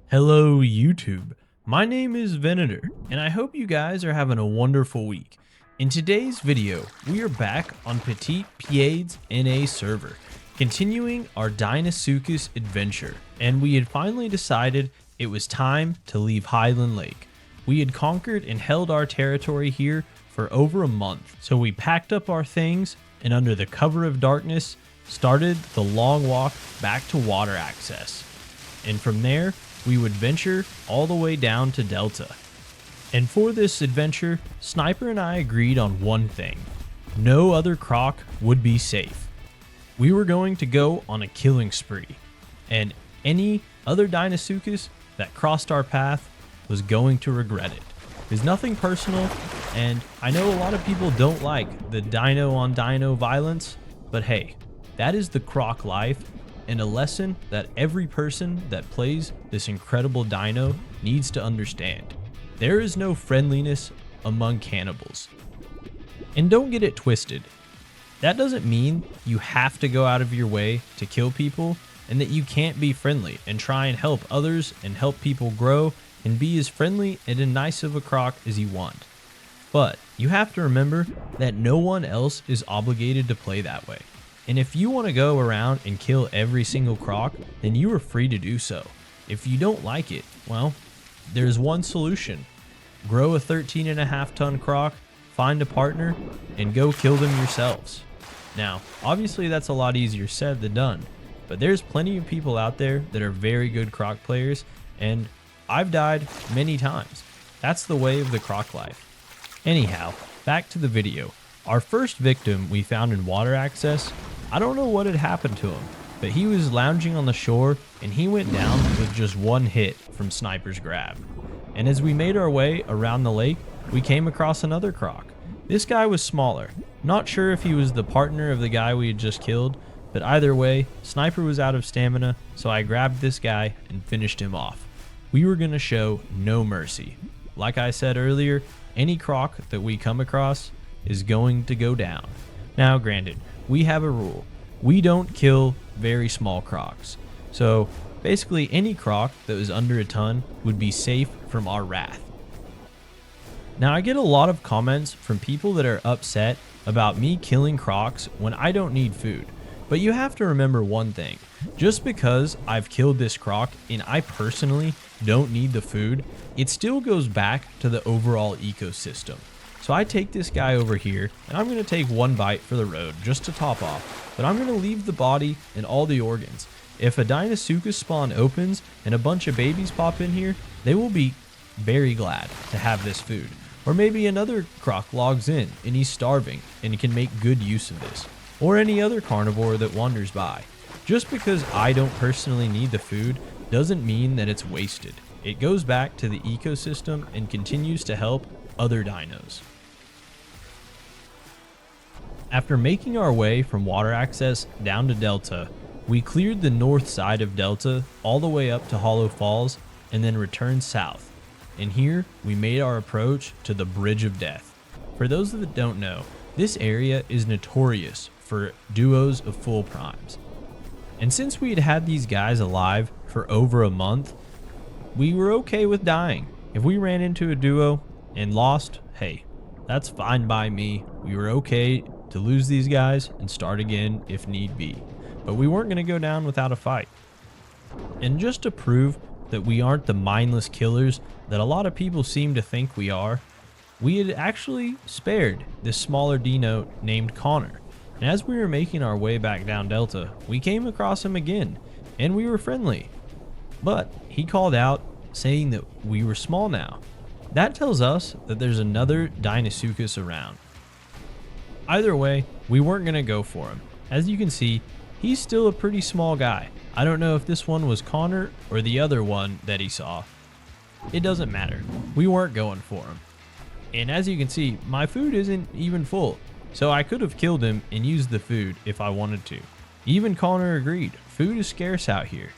Hello YouTube, my name is Venator, and I hope you guys are having a wonderful week. In today's video, we are back on Petits Pieds NA server, continuing our Deinosuchus adventure, and we had finally decided it was time to leave Highland Lake. We had conquered and held our territory here for over a month, so we packed up our things and under the cover of darkness, started the long walk back to water access. And from there, we would venture all the way down to Delta. And for this adventure, Sniper and I agreed on one thing. No other croc would be safe. We were going to go on a killing spree, and any other Deinosuchus that crossed our path was going to regret it. There's nothing personal, and I know a lot of people don't like the dino on dino violence, but hey, that is the croc life, and a lesson that every person that plays this incredible dino needs to understand. There is no friendliness among cannibals. And don't get it twisted. That doesn't mean you have to go out of your way to kill people and that you can't be friendly and try and help others and help people grow and be as friendly and as nice of a croc as you want. But you have to remember that no one else is obligated to play that way. And if you want to go around and kill every single croc, then you are free to do so. If you don't like it, well, there's one solution. Grow a 13.5 ton croc, find a partner, and go kill them yourselves. Now, obviously that's a lot easier said than done, but there's plenty of people out there that are very good croc players, and I've died many times. That's the way of the croc life. Anyhow, back to the video. Our first victim we found in water access, I don't know what had happened to him, but he was lounging on the shore and he went down with just one hit from Sniper's grab. And as we made our way around the lake, we came across another croc. This guy was smaller. Not sure if he was the partner of the guy we had just killed, but either way, Sniper was out of stamina, so I grabbed this guy and finished him off. We were going to show no mercy. Like I said earlier, any croc that we come across is going to go down. Now granted, we have a rule. We don't kill very small crocs. So basically any croc that was under a ton would be safe from our wrath. Now I get a lot of comments from people that are upset about me killing crocs when I don't need food. But you have to remember one thing. Just because I've killed this croc and I personally don't need the food, it still goes back to the overall ecosystem. So I take this guy over here, and I'm going to take one bite for the road just to top off, but I'm going to leave the body and all the organs. If a Deinosuchus spawn opens and a bunch of babies pop in here, they will be very glad to have this food. Or maybe another croc logs in and he's starving and can make good use of this. Or any other carnivore that wanders by. Just because I don't personally need the food doesn't mean that it's wasted. It goes back to the ecosystem and continues to help other dinos. After making our way from water access down to Delta, we cleared the north side of Delta all the way up to Hollow Falls and then returned south. And here we made our approach to the Bridge of Death. For those that don't know, this area is notorious for duos of full primes. And since we had had these guys alive for over a month, we were okay with dying. If we ran into a duo and lost, hey, that's fine by me. We were okay to lose these guys and start again if need be. But we weren't going to go down without a fight. And just to prove that we aren't the mindless killers that a lot of people seem to think we are, we had actually spared this smaller dino named Connor. And as we were making our way back down Delta, we came across him again, and we were friendly. But he called out saying that we were small now. That tells us that there's another Deinosuchus around. Either way, we weren't going to go for him. As you can see, he's still a pretty small guy. I don't know if this one was Connor or the other one that he saw. It doesn't matter. We weren't going for him. And as you can see, my food isn't even full. So I could have killed him and used the food if I wanted to. Even Connor agreed. Food is scarce out here.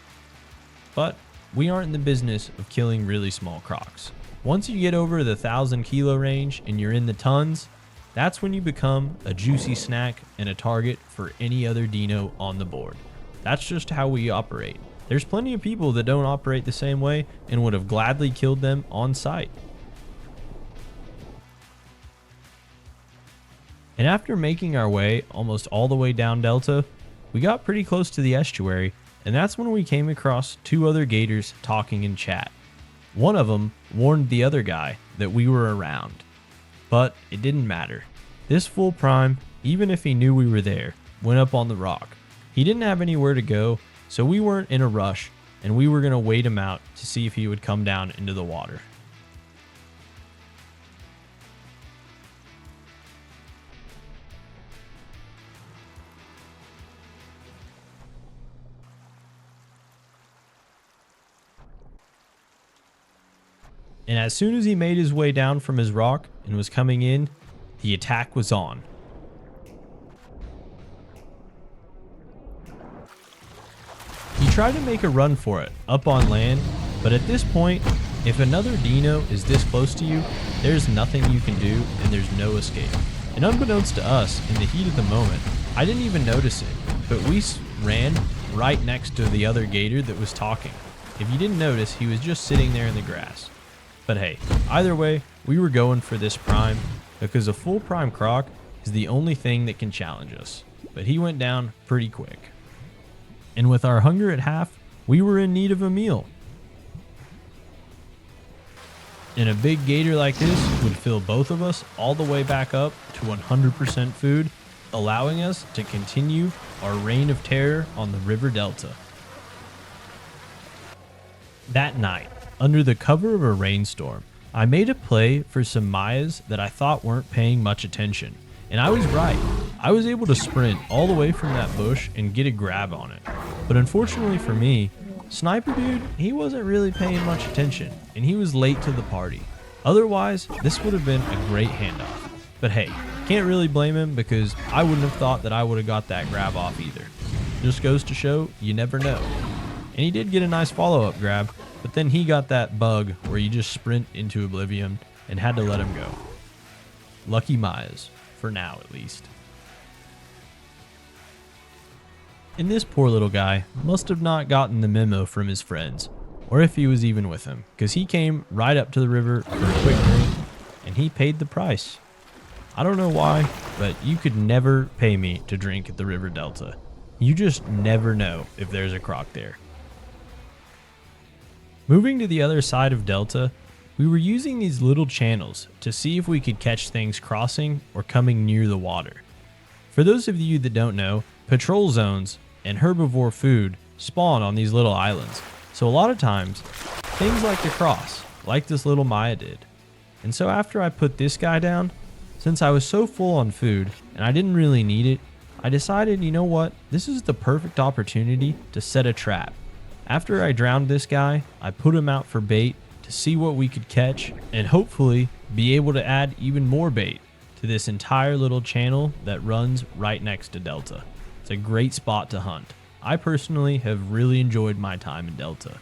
But we aren't in the business of killing really small crocs. Once you get over the 1,000 kilo range and you're in the tons, that's when you become a juicy snack and a target for any other dino on the board. That's just how we operate. there's plenty of people that don't operate the same way and would have gladly killed them on sight. And after making our way almost all the way down Delta, we got pretty close to the estuary, and that's when we came across two other gators talking in chat. One of them warned the other guy that we were around, but it didn't matter. This fool Prime, even if he knew we were there, went up on the rock. He didn't have anywhere to go, so we weren't in a rush, and we were going to wait him out to see if he would come down into the water. And as soon as he made his way down from his rock and was coming in, the attack was on. He tried to make a run for it up on land, but at this point, if another dino is this close to you, there's nothing you can do and there's no escape. And unbeknownst to us, in the heat of the moment, I didn't even notice it, but we ran right next to the other gator that was talking. If you didn't notice, he was just sitting there in the grass. But hey, either way, we were going for this prime because a full prime croc is the only thing that can challenge us. But he went down pretty quick. And with our hunger at half, we were in need of a meal. And a big gator like this would fill both of us all the way back up to 100% food, allowing us to continue our reign of terror on the river delta. That night, under the cover of a rainstorm, I made a play for some Mayas that I thought weren't paying much attention. And I was right. I was able to sprint all the way from that bush and get a grab on it. But unfortunately for me, Sniper Dude, he wasn't really paying much attention, and he was late to the party. Otherwise, this would have been a great handoff. But hey, can't really blame him because I wouldn't have thought that I would have got that grab off either. Just goes to show, you never know. And he did get a nice follow-up grab, but then he got that bug where you just sprint into oblivion and had to let him go. Lucky Mayas, for now at least. And this poor little guy must have not gotten the memo from his friends, or if he was even with them, because he came right up to the river for a quick drink, and he paid the price. I don't know why, but you could never pay me to drink at the river delta. You just never know if there's a croc there. Moving to the other side of Delta, we were using these little channels to see if we could catch things crossing or coming near the water. For those of you that don't know, patrol zones and herbivore food spawn on these little islands, so a lot of times, things like to cross, like this little Maya did. And so after I put this guy down, since I was so full on food and I didn't really need it, I decided, you know what, this is the perfect opportunity to set a trap. After I drowned this guy, I put him out for bait to see what we could catch and hopefully be able to add even more bait to this entire little channel that runs right next to Delta. It's a great spot to hunt. I personally have really enjoyed my time in Delta.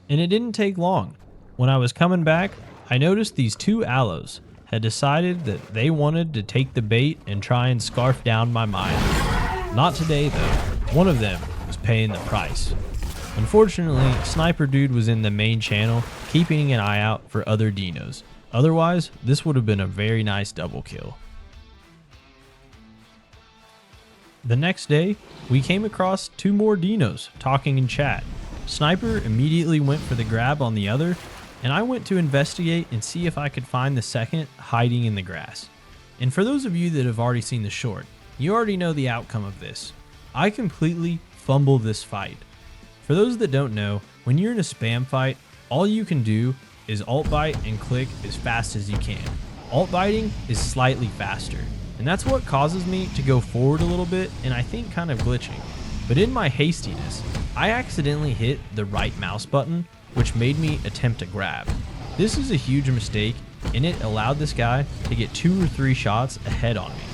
And it didn't take long. When I was coming back, I noticed these two aloes had decided that they wanted to take the bait and try and scarf down my Maya. Not today though. One of them was paying the price. Unfortunately, Sniper Dude was in the main channel, keeping an eye out for other dinos. Otherwise, this would have been a very nice double kill. The next day, we came across two more dinos talking in chat. Sniper immediately went for the grab on the other, and I went to investigate and see if I could find the second hiding in the grass. And for those of you that have already seen the short, you already know the outcome of this. I completely fumbled this fight. For those that don't know, when you're in a spam fight, all you can do is alt bite and click as fast as you can. Alt biting is slightly faster, and that's what causes me to go forward a little bit and I think kind of glitching. But in my hastiness, I accidentally hit the right mouse button, which made me attempt a grab. This is a huge mistake, and it allowed this guy to get 2 or 3 shots ahead on me,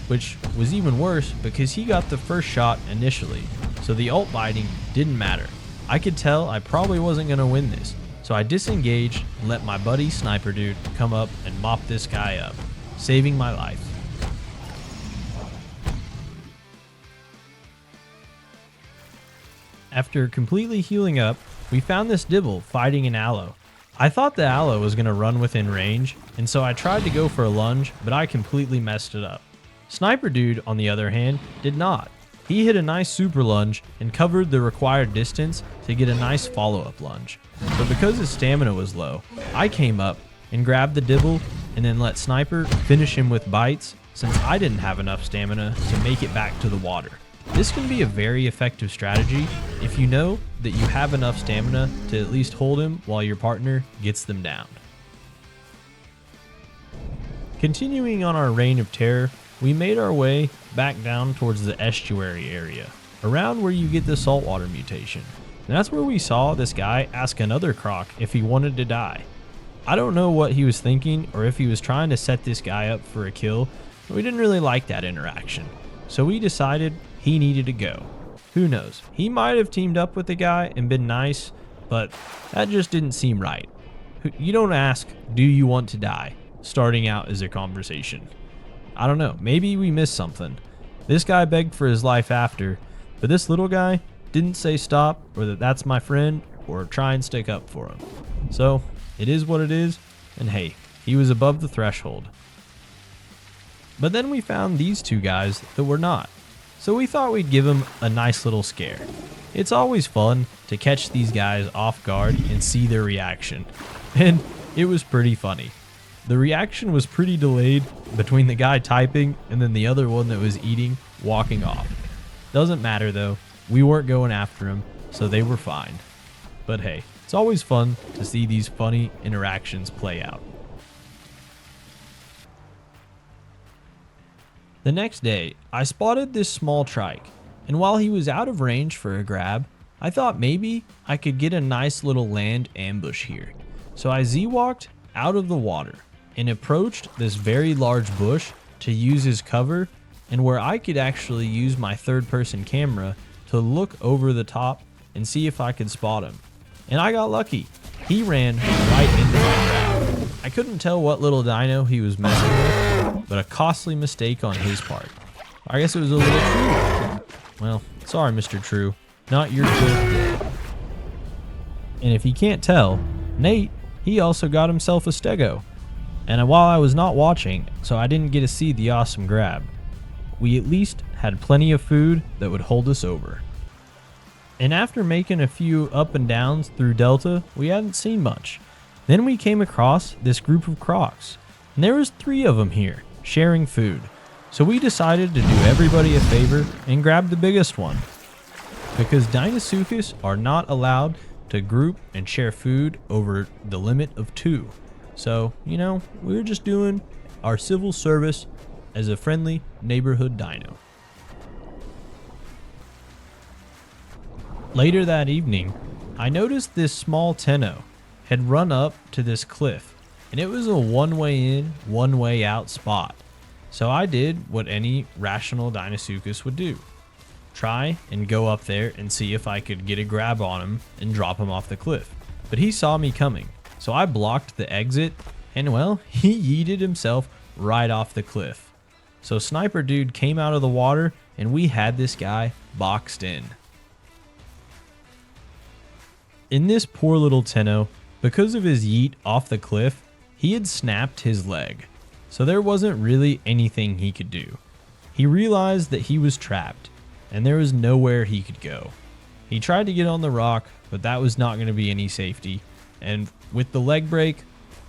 which was even worse because he got the first shot initially, so the alt biting didn't matter. I could tell I probably wasn't going to win this, so I disengaged and let my buddy Sniper Dude come up and mop this guy up, saving my life. After completely healing up, we found this dibble fighting an aloe. I thought the aloe was going to run within range, and so I tried to go for a lunge, but I completely messed it up. Sniper Dude, on the other hand, did not. He hit a nice super lunge and covered the required distance to get a nice follow-up lunge. But because his stamina was low, I came up and grabbed the dibble and then let Sniper finish him with bites since I didn't have enough stamina to make it back to the water. This can be a very effective strategy if you know that you have enough stamina to at least hold him while your partner gets them down. Continuing on our reign of terror, we made our way back down towards the estuary area, around where you get the saltwater mutation. And that's where we saw this guy ask another croc if he wanted to die. I don't know what he was thinking or if he was trying to set this guy up for a kill, but we didn't really like that interaction. So we decided he needed to go. Who knows? He might have teamed up with the guy and been nice, but that just didn't seem right. You don't ask, do you want to die, starting out as a conversation. I don't know, maybe we missed something. This guy begged for his life after, but this little guy didn't say stop or that that's my friend or try and stick up for him. So it is what it is, and hey, he was above the threshold. But then we found these two guys that were not. So we thought we'd give them a nice little scare. It's always fun to catch these guys off guard and see their reaction. And it was pretty funny. The reaction was pretty delayed between the guy typing and then the other one that was eating walking off. Doesn't matter though, we weren't going after him, so they were fine. But hey, it's always fun to see these funny interactions play out. The next day, I spotted this small trike, and while he was out of range for a grab, I thought maybe I could get a nice little land ambush here. So I Z-walked out of the water and approached this very large bush to use as cover and where I could actually use my third-person camera to look over the top and see if I could spot him. And I got lucky. He ran right into my grab. I couldn't tell what little dino he was messing with, but a costly mistake on his part. I guess it was a little True. Well, sorry, Mr. True. Not your good. And if you can't tell, Nate, he also got himself a stego. And while I was not watching, so I didn't get to see the awesome grab, we at least had plenty of food that would hold us over. And after making a few up and downs through Delta, we hadn't seen much. Then we came across this group of crocs, and there was 3 of them here, sharing food. So we decided to do everybody a favor and grab the biggest one. Because Deinosuchus are not allowed to group and share food over the limit of 2. So, we were just doing our civil service as a friendly neighborhood dino. Later that evening, I noticed this small Tenno had run up to this cliff, and it was a one-way in, one-way out spot. So I did what any rational Deinosuchus would do. Try and go up there and see if I could get a grab on him and drop him off the cliff. But he saw me coming, so I blocked the exit, and well, he yeeted himself right off the cliff. So Sniper Dude came out of the water, and we had this guy boxed in. In this poor little Tenno, because of his yeet off the cliff, he had snapped his leg. So there wasn't really anything he could do. He realized that he was trapped, and there was nowhere he could go. He tried to get on the rock, but that was not going to be any safety. And with the leg break,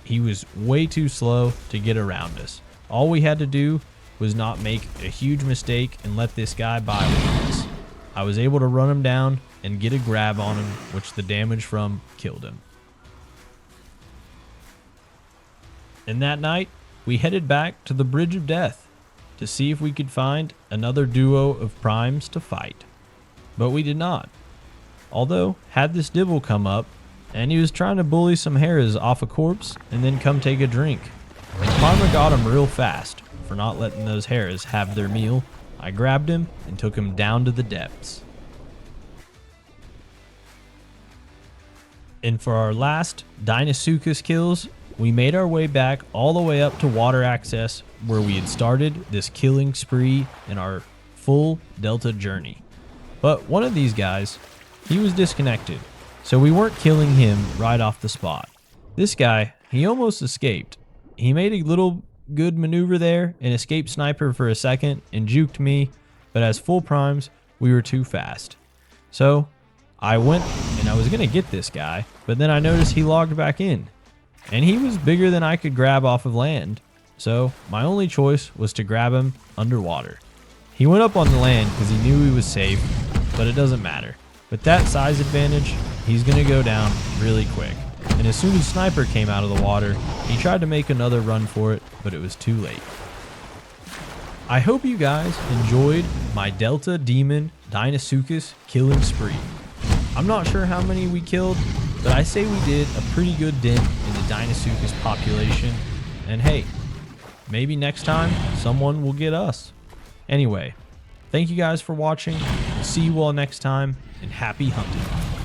he was way too slow to get around us. All we had to do was not make a huge mistake and let this guy by with us. I was able to run him down and get a grab on him, which the damage from killed him. And that night, we headed back to the Bridge of Death to see if we could find another duo of primes to fight. But we did not. Although, had this dibble come up, and he was trying to bully some hares off a corpse and then come take a drink. And Karma got him real fast for not letting those hares have their meal. I grabbed him and took him down to the depths. And for our last Deinosuchus kills, we made our way back all the way up to water access where we had started this killing spree in our full Delta journey. But one of these guys he was disconnected, so we weren't killing him right off the spot. This guy, he almost escaped. He made a little good maneuver there and escaped sniper for a second and juked me, but as full primes, we were too fast. So I went and I was going to get this guy, but then I noticed he logged back in, and he was bigger than I could grab off of land. So my only choice was to grab him underwater. He went up on the land because he knew he was safe, but it doesn't matter. With that size advantage, he's going to go down really quick. And as soon as Sniper came out of the water, he tried to make another run for it, but it was too late. I hope you guys enjoyed my Delta Demon Deinosuchus killing spree. I'm not sure how many we killed, but I say we did a pretty good dent in the Deinosuchus population. And hey, maybe next time someone will get us. Anyway, thank you guys for watching. See you all next time, and happy hunting.